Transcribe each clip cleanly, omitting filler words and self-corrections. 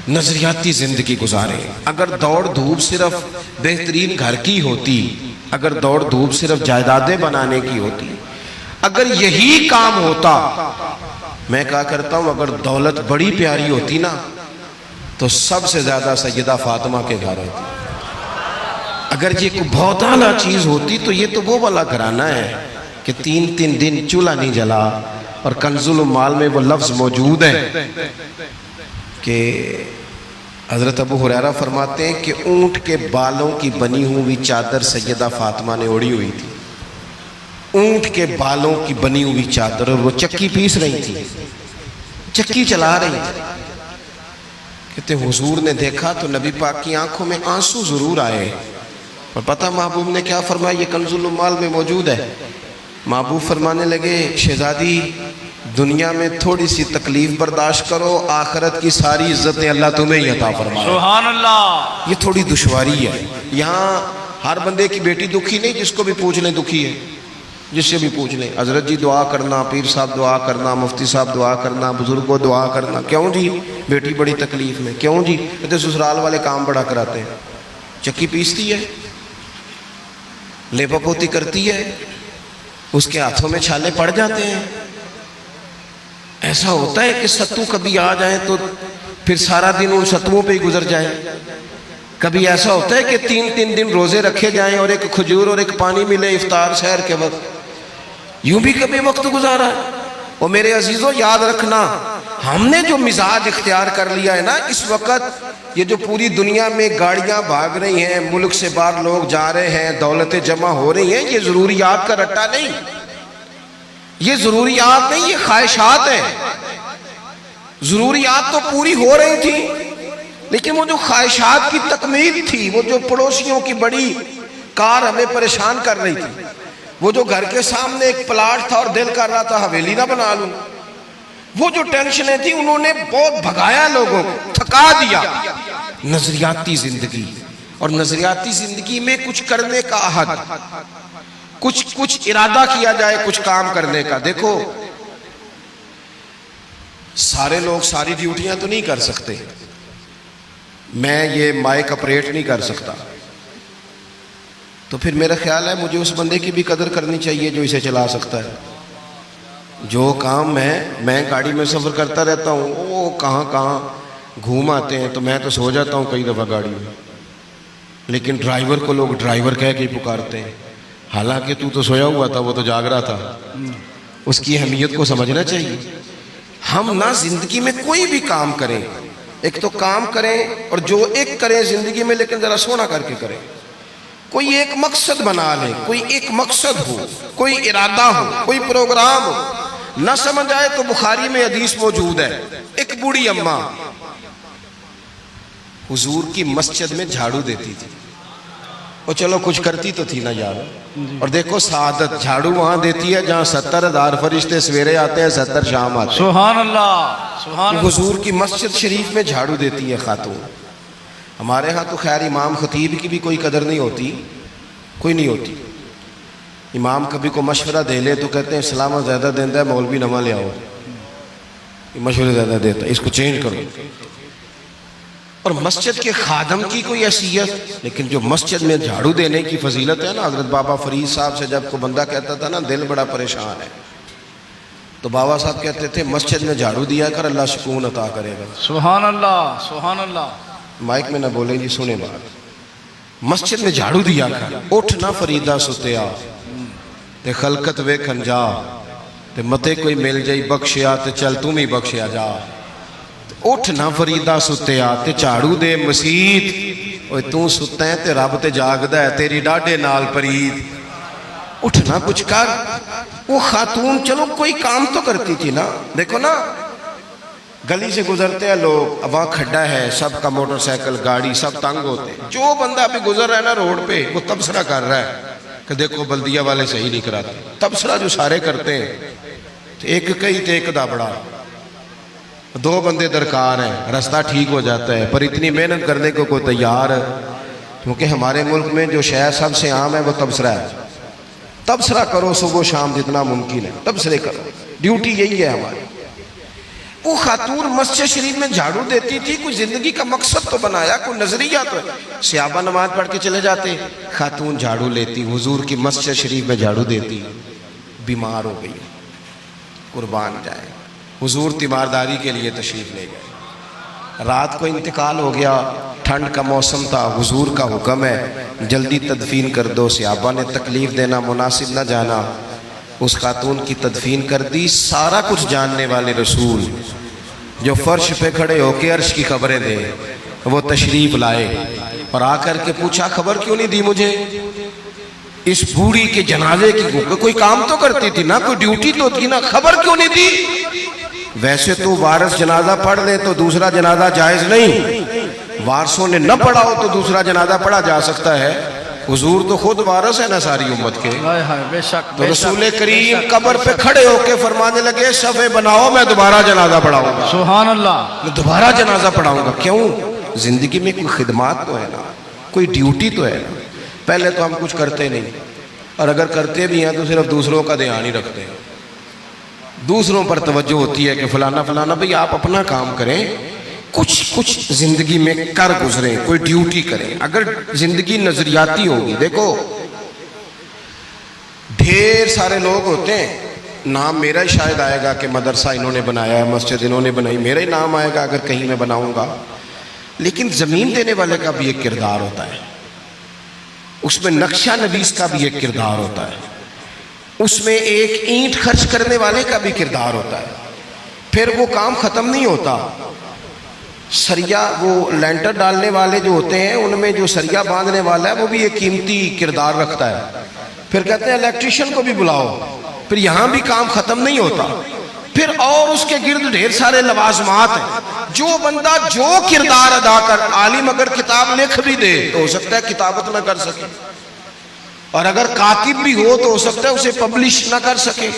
نظریاتی زندگی گزارے. اگر دوڑ دھوپ صرف بہترین گھر کی ہوتی، اگر دوڑ دھوپ صرف جائیدادیں بنانے کی ہوتی، اگر یہی کام ہوتا، میں کہا کرتا ہوں اگر دولت بڑی پیاری ہوتی نا تو سب سے زیادہ سیدہ فاطمہ کے گھر ہوتی. اگر یہ کوئی بہت اعلیٰ چیز ہوتی تو یہ تو وہ والا گھرانہ ہے کہ 3 دن چولہا نہیں جلا. اور کنز المال میں وہ لفظ موجود ہے کہ حضرت ابو ہریرہ فرماتے ہیں کہ اونٹ کے بالوں کی بنی ہوئی چادر سیدہ فاطمہ نے اوڑھی ہوئی تھی. اونٹ کے بالوں کی بنی ہوئی چادر، اور وہ چکی پیس رہی تھی، چکی چلا رہی تھی. کہتے حضور نے دیکھا تو نبی پاک کی آنکھوں میں آنسو ضرور آئے. اور پتہ محبوب نے کیا فرمایا؟ یہ کنز المال میں موجود ہے. محبوب فرمانے لگے شہزادی دنیا میں تھوڑی سی تکلیف برداشت کرو، آخرت کی ساری عزتیں اللہ تمہیں ہی عطا فرمائے. سبحان اللہ. یہ تھوڑی دشواری ہے. یہاں ہر بندے کی بیٹی دکھی نہیں، جس کو بھی پوچھ لیں دکھی ہے، جس سے بھی پوچھ لیں. حضرت جی دعا کرنا، پیر صاحب دعا کرنا، مفتی صاحب دعا کرنا، بزرگوں دعا کرنا. کیوں جی؟ بیٹی بڑی تکلیف میں. کیوں جی؟ کہتے سسرال والے کام بڑا کراتے ہیں. چکی پیستی ہے، لیپا پوتی کرتی ہے، اس کے ہاتھوں میں چھالے پڑ جاتے ہیں. ایسا ہوتا ہے کہ ستو کبھی آ جائیں تو پھر سارا دن ان ستووں پہ ہی گزر جائے. کبھی ایسا ہوتا ہے کہ 3 دن روزے رکھے جائیں اور ایک کھجور اور ایک پانی ملے افطار سحر کے وقت. یوں بھی کبھی وقت گزارا ہے. اور میرے عزیزوں یاد رکھنا، ہم نے جو مزاج اختیار کر لیا ہے نا اس وقت، یہ جو پوری دنیا میں گاڑیاں بھاگ رہی ہیں، ملک سے باہر لوگ جا رہے ہیں، دولتیں جمع ہو رہی ہیں، یہ ضروریات کا رٹا نہیں، یہ ضروریات نہیں، یہ خواہشات ہیں. ضروریات تو پوری ہو رہی تھی لیکن وہ جو خواہشات کی تکمیل تھی، وہ جو پڑوسیوں کی بڑی کار ہمیں پریشان کر رہی تھی، وہ جو گھر کے سامنے ایک پلاٹ تھا اور دل کر رہا تھا حویلی نہ بنا لوں، وہ جو ٹینشنیں تھی انہوں نے بہت بھگایا، لوگوں کو تھکا دیا. نظریاتی زندگی، اور نظریاتی زندگی میں کچھ کرنے کا عہد، کچھ ارادہ کیا جائے کچھ کام کرنے کا. دیکھو سارے لوگ ساری ڈیوٹیاں تو نہیں کر سکتے. میں یہ مائک اپریٹ نہیں کر سکتا، تو پھر میرا خیال ہے مجھے اس بندے کی بھی قدر کرنی چاہیے جو اسے چلا سکتا ہے. جو کام میں گاڑی میں سفر کرتا رہتا ہوں، وہ کہاں گھوم آتے ہیں تو میں تو سو جاتا ہوں کئی دفعہ گاڑی میں، لیکن ڈرائیور کو لوگ ڈرائیور کہہ کے پکارتے ہیں، حالانکہ تو سویا ہوا تھا، وہ تو جاگ رہا تھا. اس کی اہمیت کو سمجھنا چاہیے. ہم نہ زندگی میں کوئی بھی کام کریں، ایک تو کام کریں اور جو ایک کریں زندگی میں، لیکن ذرا سونا کر کے کریں. کوئی ایک مقصد بنا لیں، کوئی ایک مقصد ہو، کوئی ارادہ ہو، کوئی پروگرام ہو. نہ سمجھ آئے تو بخاری میں حدیث موجود ہے، ایک بوڑھی اماں حضور کی مسجد میں جھاڑو دیتی تھی. اور چلو کچھ کرتی تو تھی نا یار. اور دیکھو سعادت، جھاڑو وہاں دیتی ہے جہاں 70,000 فرشتے سویرے آتے ہیں، 70 شام آتے ہیں. سبحان اللہ، سبحان اللہ. حضور کی مسجد شریف میں جھاڑو دیتی ہے خاتون. ہمارے ہاں تو خیر امام خطیب کی بھی کوئی قدر نہیں ہوتی، کوئی نہیں ہوتی. امام کبھی کو مشورہ دے لے تو کہتے ہیں اسلامہ زیادہ دیندہ ہے، مولوی نما لے آؤ، یہ مشورہ زیادہ دیتا ہے، اس کو چینج کرو. اور مسجد کے خادم کی کوئی حیثیت، لیکن جو مسجد میں جھاڑو دینے کی فضیلت ہے نا. حضرت بابا فرید صاحب سے جب کو بندہ کہتا تھا نا دل بڑا پریشان ہے، تو بابا صاحب کہتے تھے مسجد میں جھاڑو دیا کر، اللہ سکون عطا کرے گا. سبحان اللہ، سبحان اللہ. مائک میں نہ بولیں جی، سنیں بات. مسجد میں جھاڑو دیا کر. اٹھ نہ فریدہ ستیا تے خلقت ویکھن جا، تے متے کوئی مل جائی بخشیا تے چل تم ہی بخشیا جا. اٹھ نہ فریدہ ستیا تے جھاڑو دے مسیت، اوے تو ستا ہے تے رب تے جاگدا ہے، تیری ڈاڈے نال پرید. اٹھنا کچھ کر. وہ خاتون چلو کوئی کام تو کرتی تھی نا. دیکھو نا گلی سے گزرتے ہیں لوگ، اب وہاں کھڈا ہے، سب کا موٹر سائیکل گاڑی سب تنگ ہوتے ہیں. جو بندہ ابھی گزر رہا ہے نا روڈ پہ، وہ تبصرہ کر رہا ہے کہ دیکھو بلدیہ والے صحیح نہیں کراتے. تبصرہ جو سارے کرتے ہیں، ایک کئی تے ایک دا بڑا، 2 بندے درکار ہیں، رستہ ٹھیک ہو جاتا ہے. پر اتنی محنت کرنے کو کوئی تیار ہے، کیونکہ ہمارے ملک میں جو شے سب سے عام ہے وہ تبصرہ ہے. تبصرہ کرو صبح و شام جتنا ممکن ہے، تبصرے کرو، ڈیوٹی یہی ہے ہماری. وہ خاتون مسجد شریف میں جھاڑو دیتی تھی، کوئی زندگی کا مقصد تو بنایا، کوئی نظریہ تو ہے۔ صحابہ نماز پڑھ کے چلے جاتے، خاتون جھاڑو لیتی، حضور کی مسجد شریف میں جھاڑو دیتی، بیمار ہو گئی، قربان جائے، حضور تیمارداری کے لیے تشریف لے گئے، رات کو انتقال ہو گیا، ٹھنڈ کا موسم تھا، حضور کا حکم ہے جلدی تدفین کر دو، صحابہ نے تکلیف دینا مناسب نہ جانا، اس خاتون کی تدفین کر دی۔ سارا کچھ جاننے والے رسول جو فرش پہ کھڑے ہو کے عرش کی خبریں دے، وہ تشریف لائے اور آ کر کے پوچھا خبر کیوں نہیں دی مجھے؟ اس بوڑھی کے جنازے کی کوئی کام تو کرتی تھی نا، کوئی ڈیوٹی تو تھی نا، خبر کیوں نہیں دی؟ ویسے تو وارث جنازہ پڑھ لے تو دوسرا جنازہ جائز نہیں، وارثوں نے نہ پڑھا ہو تو دوسرا جنازہ پڑھا جا سکتا ہے، حضور تو خود وارث ہے نا ساری امت کے۔ ہائے ہائے، بے شک تو بے رسول شک، کریم قبر پہ کھڑے ہو کے فرمانے لگے صفے بناؤ، میں دوبارہ جنازہ پڑھاؤں گا، سبحان اللہ، میں دوبارہ جنازہ پڑھاؤں گا۔ کیوں؟ زندگی میں کوئی خدمات تو ہے نا، کوئی ڈیوٹی تو ہے نا۔ پہلے تو ہم کچھ کرتے نہیں، اور اگر کرتے بھی ہیں تو صرف دوسروں کا دھیان ہی رکھتے ہیں، دوسروں پر توجہ ہوتی ہے کہ فلانا فلانا، بھئی آپ اپنا کام کریں، کچھ زندگی میں کر گزریں، کوئی ڈیوٹی کریں۔ اگر زندگی نظریاتی ہوگی، دیکھو ڈھیر سارے لوگ ہوتے ہیں، نام میرا ہی شاید آئے گا کہ مدرسہ انہوں نے بنایا ہے، مسجد انہوں نے بنائی، میرا ہی نام آئے گا اگر کہیں میں بناؤں گا، لیکن زمین دینے والے کا بھی ایک کردار ہوتا ہے، اس میں نقشہ نویس کا بھی ایک کردار ہوتا ہے، اس میں ایک اینٹ خرچ کرنے والے کا بھی کردار ہوتا ہے۔ پھر وہ کام ختم نہیں ہوتا، سریا وہ لینٹر ڈالنے والے جو ہوتے ہیں، ان میں جو سریا باندھنے والا ہے وہ بھی ایک قیمتی کردار رکھتا ہے۔ پھر کہتے ہیں الیکٹریشین کو بھی بلاؤ، پھر یہاں بھی کام ختم نہیں ہوتا، پھر اور اس کے گرد ڈھیر سارے لوازمات ہیں۔ جو بندہ جو کردار ادا کر، عالم اگر کتاب لکھ بھی دے تو ہو سکتا ہے کتابت نہ کر سکے، اور اگر کاتب بھی ہو سکتا ہے اسے پبلش نہ کر سکے۔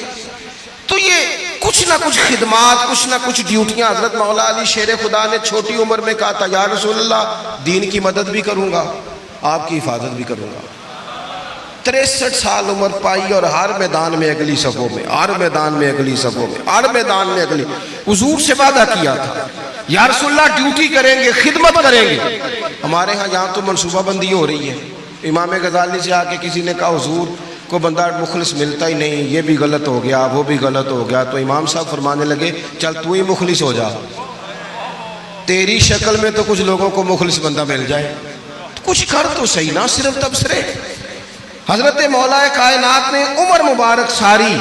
تو یہ کچھ نہ کچھ خدمات، کچھ نہ کچھ ڈیوٹیاں۔ حضرت مولا علی شیر خدا نے چھوٹی عمر میں کہا تھا، یا رسول اللہ دین کی مدد بھی کروں گا، آپ کی حفاظت بھی کروں گا۔ 63 سال عمر پائی اور ہر میدان میں اگلی صفوں میں، ہر میدان میں اگلی صفوں میں، ہر میدان میں اگلی۔ حضور سے وعدہ کیا تھا، یا رسول اللہ ڈیوٹی کریں گے، خدمت کریں گے۔ ہمارے ہاں یہاں تو منصوبہ بندی ہو رہی ہے، امام غزالی سے آ کے کسی نے کہا حضور کو بندہ مخلص ملتا ہی نہیں، یہ بھی غلط ہو گیا، وہ بھی غلط ہو گیا، تو امام صاحب فرمانے لگے چل تو ہی مخلص ہو جا، تیری شکل میں تو کچھ لوگوں کو مخلص بندہ مل جائے، کچھ کر تو صحیح نا، صرف تبصرے۔ حضرت مولا کائنات نے عمر مبارک ساری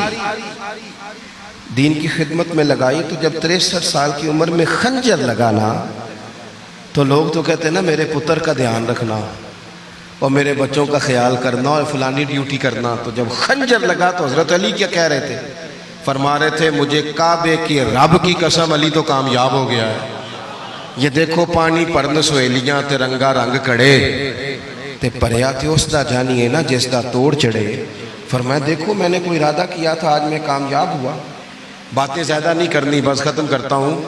دین کی خدمت میں لگائی، تو جب 63 سال کی عمر میں خنجر لگانا تو لوگ تو کہتے ہیں نا میرے پتر کا دھیان رکھنا اور میرے بچوں کا خیال کرنا اور فلانی ڈیوٹی کرنا۔ تو جب خنجر لگا تو حضرت علی کیا کہہ رہے تھے؟ فرما رہے تھے مجھے کعبے کے رب کی قسم علی تو کامیاب ہو گیا ہے، یہ دیکھو پانی پرن سہیلیاں تے رنگا رنگ کڑے تے پریا تے اس دا جانیے نا جس دا توڑ چڑھے۔ فرمایا دیکھو میں نے کوئی ارادہ کیا تھا، آج میں کامیاب ہوا۔ باتیں زیادہ نہیں کرنی، بس ختم کرتا ہوں۔